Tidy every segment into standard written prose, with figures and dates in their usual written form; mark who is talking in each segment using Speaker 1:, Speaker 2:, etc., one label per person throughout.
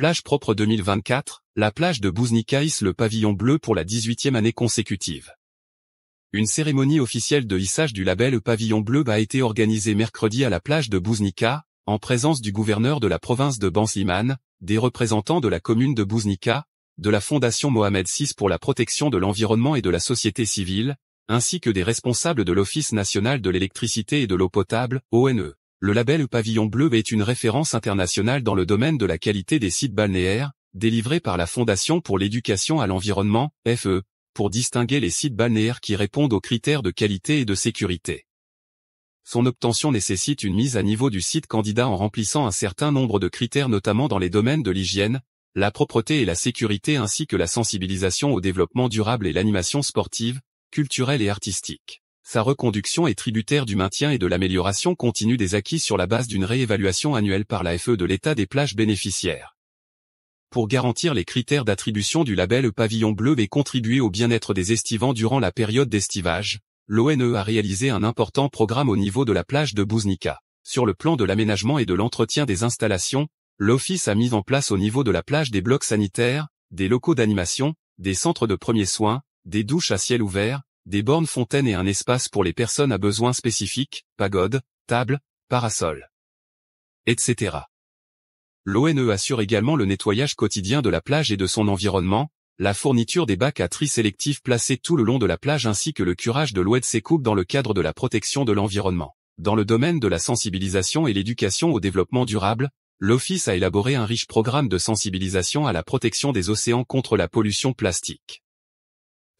Speaker 1: plage propre 2024, la plage de Bouznika hisse le pavillon bleu pour la 18e année consécutive. Une cérémonie officielle de hissage du label Pavillon Bleu a été organisée mercredi à la plage de Bouznika, en présence du gouverneur de la province de Ban Slimane, des représentants de la commune de Bouznika, de la Fondation Mohamed VI pour la protection de l'environnement et de la société civile, ainsi que des responsables de l'Office national de l'électricité et de l'eau potable, ONE. Le label Pavillon Bleu est une référence internationale dans le domaine de la qualité des sites balnéaires, délivré par la Fondation pour l'éducation à l'environnement, FE, pour distinguer les sites balnéaires qui répondent aux critères de qualité et de sécurité. Son obtention nécessite une mise à niveau du site candidat en remplissant un certain nombre de critères notamment dans les domaines de l'hygiène, la propreté et la sécurité ainsi que la sensibilisation au développement durable et l'animation sportive, culturelle et artistique. Sa reconduction est tributaire du maintien et de l'amélioration continue des acquis sur la base d'une réévaluation annuelle par la FE de l'état des plages bénéficiaires. Pour garantir les critères d'attribution du label Pavillon Bleu et contribuer au bien-être des estivants durant la période d'estivage, l'ONE a réalisé un important programme au niveau de la plage de Bouznika. Sur le plan de l'aménagement et de l'entretien des installations, l'Office a mis en place au niveau de la plage des blocs sanitaires, des locaux d'animation, des centres de premiers soins, des douches à ciel ouvert, des bornes fontaines et un espace pour les personnes à besoins spécifiques, pagodes, tables, parasols, etc. L'ONE assure également le nettoyage quotidien de la plage et de son environnement, la fourniture des bacs à tri sélectifs placés tout le long de la plage ainsi que le curage de l'eau de ses coupes dans le cadre de la protection de l'environnement. Dans le domaine de la sensibilisation et l'éducation au développement durable, l'Office a élaboré un riche programme de sensibilisation à la protection des océans contre la pollution plastique.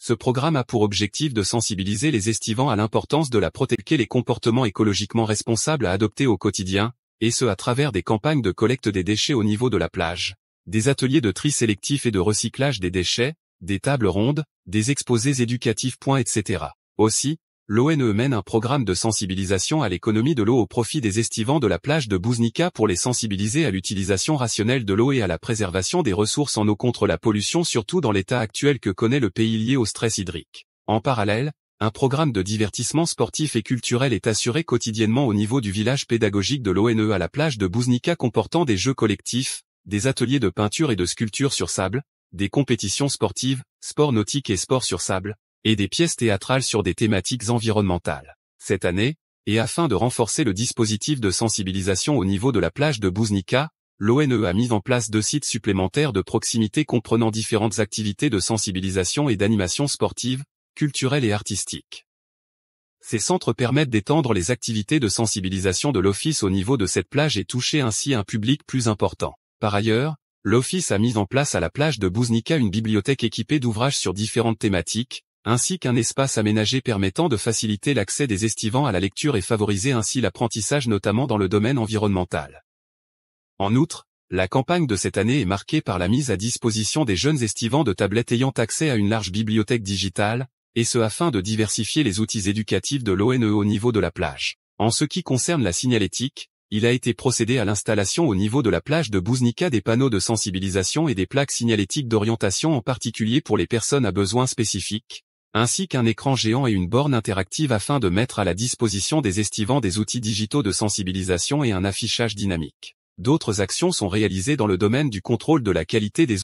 Speaker 1: Ce programme a pour objectif de sensibiliser les estivants à l'importance de la protéger les comportements écologiquement responsables à adopter au quotidien, et ce à travers des campagnes de collecte des déchets au niveau de la plage, des ateliers de tri sélectif et de recyclage des déchets, des tables rondes, des exposés éducatifs, etc. Aussi, l'ONE mène un programme de sensibilisation à l'économie de l'eau au profit des estivants de la plage de Bouznika pour les sensibiliser à l'utilisation rationnelle de l'eau et à la préservation des ressources en eau contre la pollution surtout dans l'état actuel que connaît le pays lié au stress hydrique. En parallèle, un programme de divertissement sportif et culturel est assuré quotidiennement au niveau du village pédagogique de l'ONE à la plage de Bouznika comportant des jeux collectifs, des ateliers de peinture et de sculpture sur sable, des compétitions sportives, sports nautiques et sports sur sable, et des pièces théâtrales sur des thématiques environnementales. Cette année, et afin de renforcer le dispositif de sensibilisation au niveau de la plage de Bouznika, l'ONE a mis en place 2 sites supplémentaires de proximité comprenant différentes activités de sensibilisation et d'animation sportive, culturelle et artistique. Ces centres permettent d'étendre les activités de sensibilisation de l'Office au niveau de cette plage et toucher ainsi un public plus important. Par ailleurs, l'Office a mis en place à la plage de Bouznika une bibliothèque équipée d'ouvrages sur différentes thématiques, ainsi qu'un espace aménagé permettant de faciliter l'accès des estivants à la lecture et favoriser ainsi l'apprentissage notamment dans le domaine environnemental. En outre, la campagne de cette année est marquée par la mise à disposition des jeunes estivants de tablettes ayant accès à une large bibliothèque digitale, et ce afin de diversifier les outils éducatifs de l'ONE au niveau de la plage. En ce qui concerne la signalétique, il a été procédé à l'installation au niveau de la plage de Bouznika des panneaux de sensibilisation et des plaques signalétiques d'orientation en particulier pour les personnes à besoins spécifiques, ainsi qu'un écran géant et une borne interactive afin de mettre à la disposition des estivants des outils digitaux de sensibilisation et un affichage dynamique. D'autres actions sont réalisées dans le domaine du contrôle de la qualité des